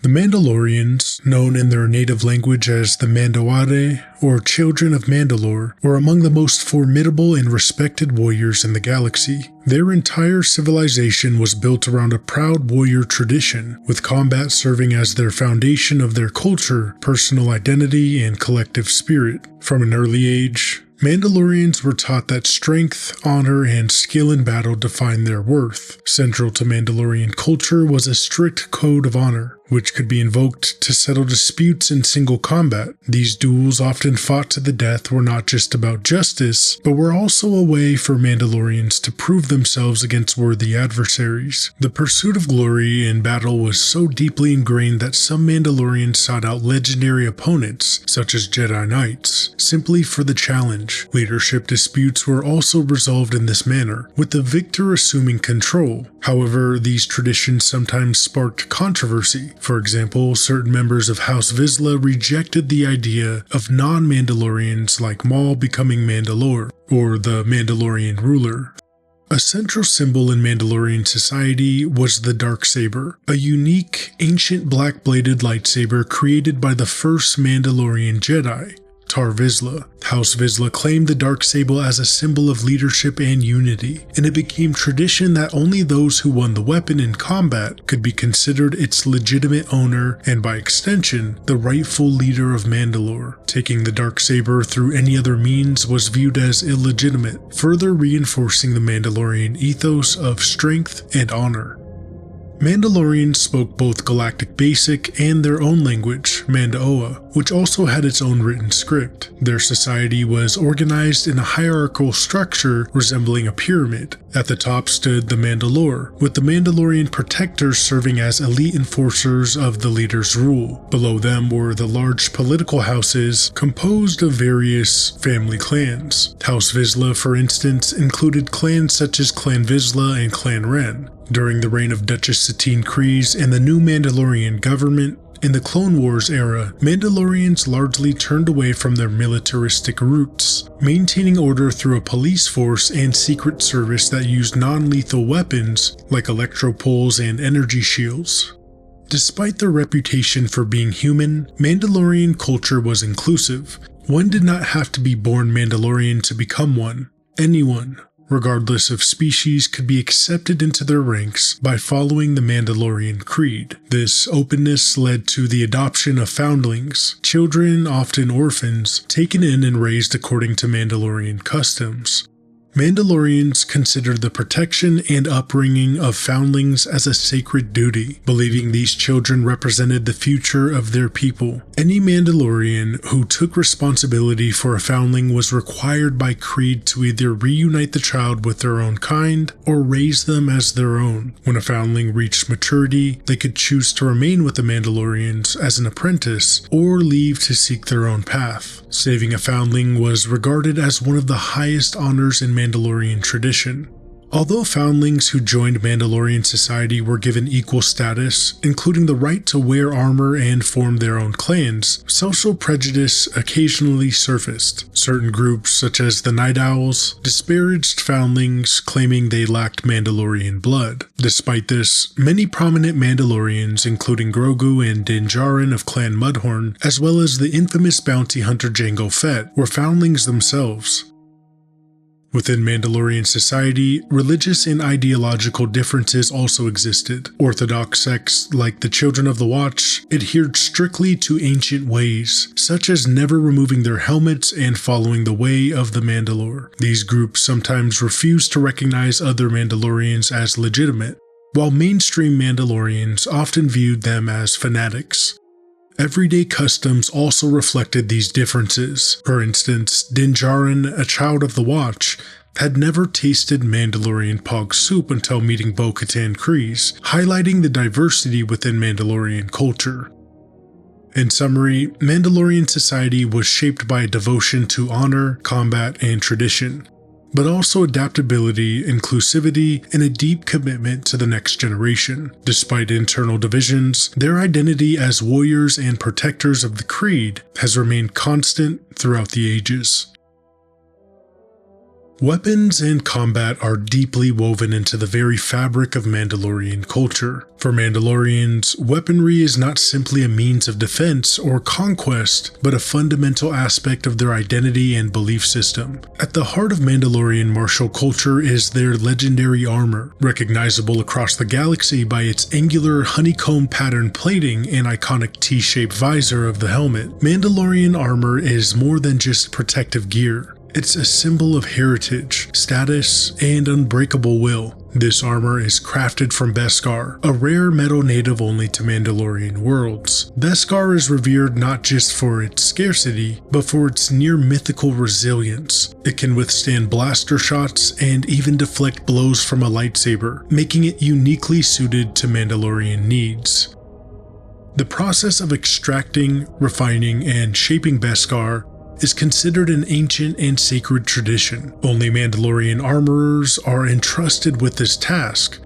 The Mandalorians, known in their native language as the Mando'ade or Children of Mandalore, were among the most formidable and respected warriors in the galaxy. Their entire civilization was built around a proud warrior tradition, with combat serving as their foundation of their culture, personal identity, and collective spirit. From an early age, Mandalorians were taught that strength, honor, and skill in battle defined their worth. Central to Mandalorian culture was a strict code of honor, which could be invoked to settle disputes in single combat. These duels, often fought to the death, were not just about justice, but were also a way for Mandalorians to prove themselves against worthy adversaries. The pursuit of glory in battle was so deeply ingrained that some Mandalorians sought out legendary opponents, such as Jedi Knights, simply for the challenge. Leadership disputes were also resolved in this manner, with the victor assuming control. However, these traditions sometimes sparked controversy. For example, certain members of House Vizsla rejected the idea of non-Mandalorians like Maul becoming Mandalore, or the Mandalorian ruler. A central symbol in Mandalorian society was the Darksaber, a unique, ancient black-bladed lightsaber created by the first Mandalorian Jedi, Tar Vizsla. House Vizsla claimed the Darksaber as a symbol of leadership and unity, and it became tradition that only those who won the weapon in combat could be considered its legitimate owner and, by extension, the rightful leader of Mandalore. Taking the Darksaber through any other means was viewed as illegitimate, further reinforcing the Mandalorian ethos of strength and honor. Mandalorians spoke both Galactic Basic and their own language, Mando'ade, which also had its own written script. Their society was organized in a hierarchical structure resembling a pyramid. At the top stood the Mandalore, with the Mandalorian protectors serving as elite enforcers of the leader's rule. Below them were the large political houses composed of various family clans. House Vizsla, for instance, included clans such as Clan Vizsla and Clan Ren. During the reign of Duchess Satine Kryze and the new Mandalorian government, in the Clone Wars era, Mandalorians largely turned away from their militaristic roots, maintaining order through a police force and secret service that used non-lethal weapons like electropoles and energy shields. Despite their reputation for being human, Mandalorian culture was inclusive. One did not have to be born Mandalorian to become one. Anyone, regardless of species, could be accepted into their ranks by following the Mandalorian creed. This openness led to the adoption of foundlings, children, often orphans, taken in and raised according to Mandalorian customs. Mandalorians considered the protection and upbringing of foundlings as a sacred duty, believing these children represented the future of their people. Any Mandalorian who took responsibility for a foundling was required by creed to either reunite the child with their own kind or raise them as their own. When a foundling reached maturity, they could choose to remain with the Mandalorians as an apprentice or leave to seek their own path. Saving a foundling was regarded as one of the highest honors in Mandalorian tradition. Although foundlings who joined Mandalorian society were given equal status, including the right to wear armor and form their own clans, social prejudice occasionally surfaced. Certain groups, such as the Night Owls, disparaged foundlings, claiming they lacked Mandalorian blood. Despite this, many prominent Mandalorians, including Grogu and Din Djarin of Clan Mudhorn, as well as the infamous bounty hunter Jango Fett, were foundlings themselves. Within Mandalorian society, religious and ideological differences also existed. Orthodox sects, like the Children of the Watch, adhered strictly to ancient ways, such as never removing their helmets and following the way of the Mandalore. These groups sometimes refused to recognize other Mandalorians as legitimate, while mainstream Mandalorians often viewed them as fanatics. Everyday customs also reflected these differences. For instance, Din Djarin, a child of the Watch, had never tasted Mandalorian pog soup until meeting Bo-Katan Kryze, highlighting the diversity within Mandalorian culture. In summary, Mandalorian society was shaped by a devotion to honor, combat, and tradition, but also adaptability, inclusivity, and a deep commitment to the next generation. Despite internal divisions, their identity as warriors and protectors of the creed has remained constant throughout the ages. Weapons and combat are deeply woven into the very fabric of Mandalorian culture. For Mandalorians, weaponry is not simply a means of defense or conquest, but a fundamental aspect of their identity and belief system. At the heart of Mandalorian martial culture is their legendary armor, recognizable across the galaxy by its angular honeycomb pattern plating and iconic T-shaped visor of the helmet. Mandalorian armor is more than just protective gear. It's a symbol of heritage, status, and unbreakable will. This armor is crafted from Beskar, a rare metal native only to Mandalorian worlds. Beskar is revered not just for its scarcity, but for its near-mythical resilience. It can withstand blaster shots and even deflect blows from a lightsaber, making it uniquely suited to Mandalorian needs. The process of extracting, refining, and shaping Beskar is considered an ancient and sacred tradition. Only Mandalorian armorers are entrusted with this task,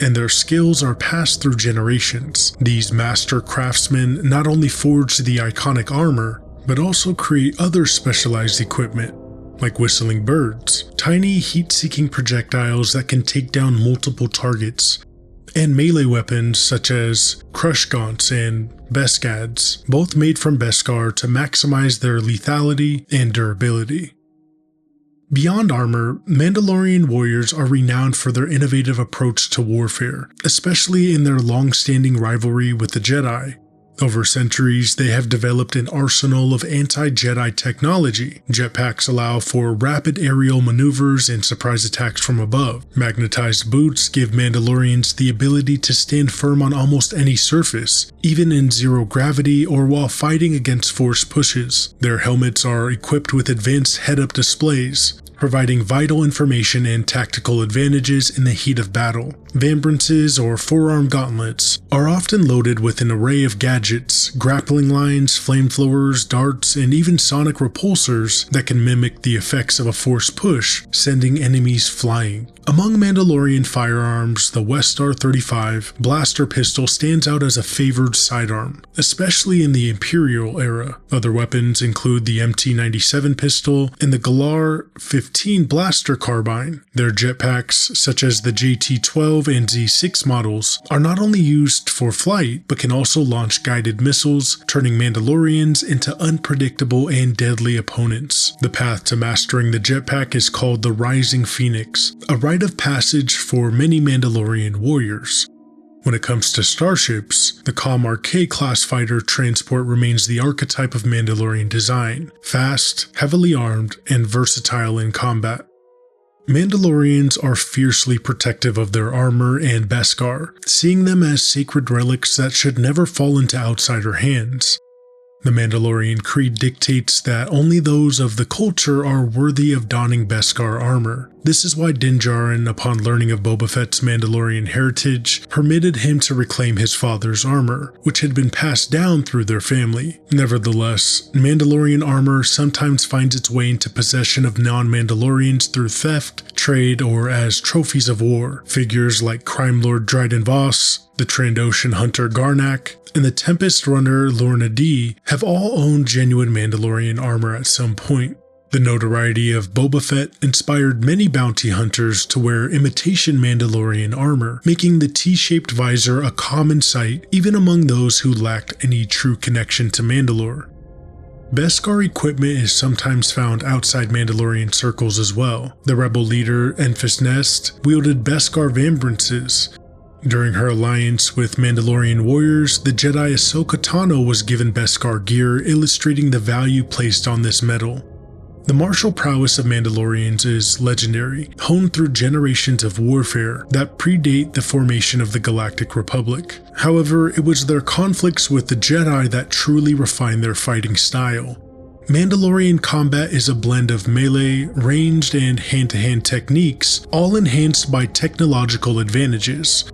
and their skills are passed through generations. These master craftsmen not only forge the iconic armor, but also create other specialized equipment, like whistling birds, tiny heat-seeking projectiles that can take down multiple targets, and melee weapons such as crush gaunts and beskads, both made from Beskar to maximize their lethality and durability. Beyond armor, Mandalorian warriors are renowned for their innovative approach to warfare, especially in their long-standing rivalry with the Jedi. Over centuries, they have developed an arsenal of anti-Jedi technology. Jetpacks allow for rapid aerial maneuvers and surprise attacks from above. Magnetized boots give Mandalorians the ability to stand firm on almost any surface, even in zero gravity or while fighting against force pushes. Their helmets are equipped with advanced head-up displays, providing vital information and tactical advantages in the heat of battle. Vambrances or forearm gauntlets are often loaded with an array of gadgets, grappling lines, flamethrowers, darts, and even sonic repulsors that can mimic the effects of a force push, sending enemies flying. Among Mandalorian firearms, the Westar 35 blaster pistol stands out as a favored sidearm, especially in the Imperial era. Other weapons include the MT-97 pistol and the Galar 15 blaster carbine. Their jetpacks, such as the JT-12 and Z6 models, are not only used for flight, but can also launch guided missiles, turning Mandalorians into unpredictable and deadly opponents. The path to mastering the jetpack is called the Rising Phoenix, a rite of passage for many Mandalorian warriors. When it comes to starships, the Kalmar K-class fighter transport remains the archetype of Mandalorian design, fast, heavily armed, and versatile in combat. Mandalorians are fiercely protective of their armor and Beskar, seeing them as sacred relics that should never fall into outsider hands. The Mandalorian creed dictates that only those of the culture are worthy of donning Beskar armor. This is why Din Djarin, upon learning of Boba Fett's Mandalorian heritage, permitted him to reclaim his father's armor, which had been passed down through their family. Nevertheless, Mandalorian armor sometimes finds its way into possession of non-Mandalorians through theft, trade, or as trophies of war. Figures like crime lord Dryden Voss, the Trandoshan hunter Garnak, and the Tempest runner Lorna D have all owned genuine Mandalorian armor at some point. The notoriety of Boba Fett inspired many bounty hunters to wear imitation Mandalorian armor, making the T-shaped visor a common sight even among those who lacked any true connection to Mandalore. Beskar equipment is sometimes found outside Mandalorian circles as well. The rebel leader, Enfys Nest, wielded Beskar vambrances. During her alliance with Mandalorian warriors, the Jedi Ahsoka Tano was given Beskar gear, illustrating the value placed on this metal. The martial prowess of Mandalorians is legendary, honed through generations of warfare that predate the formation of the Galactic Republic. However, it was their conflicts with the Jedi that truly refined their fighting style. Mandalorian combat is a blend of melee, ranged, and hand-to-hand techniques, all enhanced by technological advantages.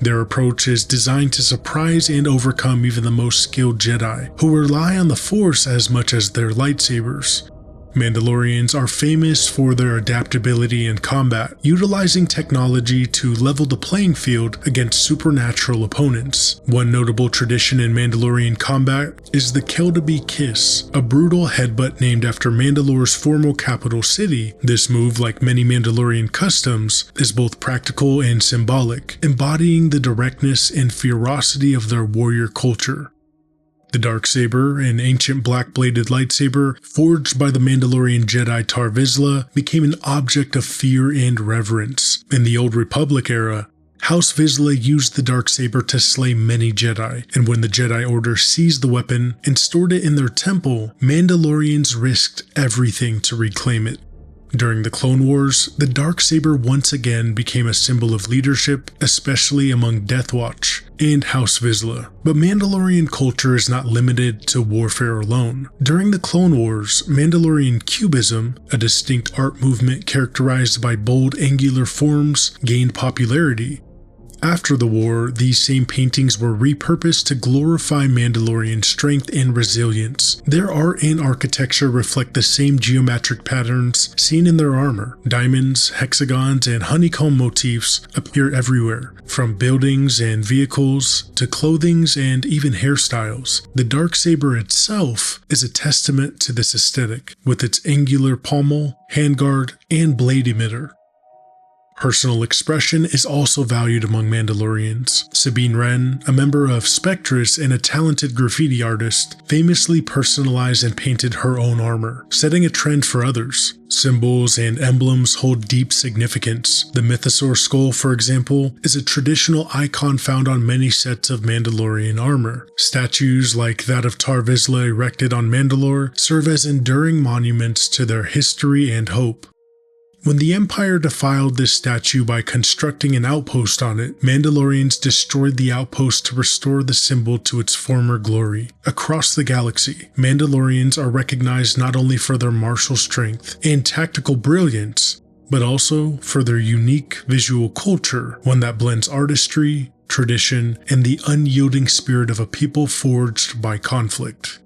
Their approach is designed to surprise and overcome even the most skilled Jedi, who rely on the Force as much as their lightsabers. Mandalorians are famous for their adaptability in combat, utilizing technology to level the playing field against supernatural opponents. One notable tradition in Mandalorian combat is the Kill to Be Kiss, a brutal headbutt named after Mandalore's former capital city. This move, like many Mandalorian customs, is both practical and symbolic, embodying the directness and ferocity of their warrior culture. The Darksaber, an ancient black-bladed lightsaber forged by the Mandalorian Jedi Tar Vizsla, became an object of fear and reverence. In the Old Republic era, House Vizsla used the Darksaber to slay many Jedi, and when the Jedi Order seized the weapon and stored it in their temple, Mandalorians risked everything to reclaim it. During the Clone Wars, the Darksaber once again became a symbol of leadership, especially among Death Watch and House Vizsla. But Mandalorian culture is not limited to warfare alone. During the Clone Wars, Mandalorian Cubism, a distinct art movement characterized by bold angular forms, gained popularity. After the war, these same paintings were repurposed to glorify Mandalorian strength and resilience. Their art and architecture reflect the same geometric patterns seen in their armor. Diamonds, hexagons, and honeycomb motifs appear everywhere, from buildings and vehicles to clothing and even hairstyles. The Darksaber itself is a testament to this aesthetic, with its angular pommel, handguard, and blade emitter. Personal expression is also valued among Mandalorians. Sabine Wren, a member of Spectrus and a talented graffiti artist, famously personalized and painted her own armor, setting a trend for others. Symbols and emblems hold deep significance. The Mythosaur skull, for example, is a traditional icon found on many sets of Mandalorian armor. Statues like that of Tar Vizsla erected on Mandalore serve as enduring monuments to their history and hope. When the Empire defiled this statue by constructing an outpost on it, Mandalorians destroyed the outpost to restore the symbol to its former glory. Across the galaxy, Mandalorians are recognized not only for their martial strength and tactical brilliance, but also for their unique visual culture, one that blends artistry, tradition, and the unyielding spirit of a people forged by conflict.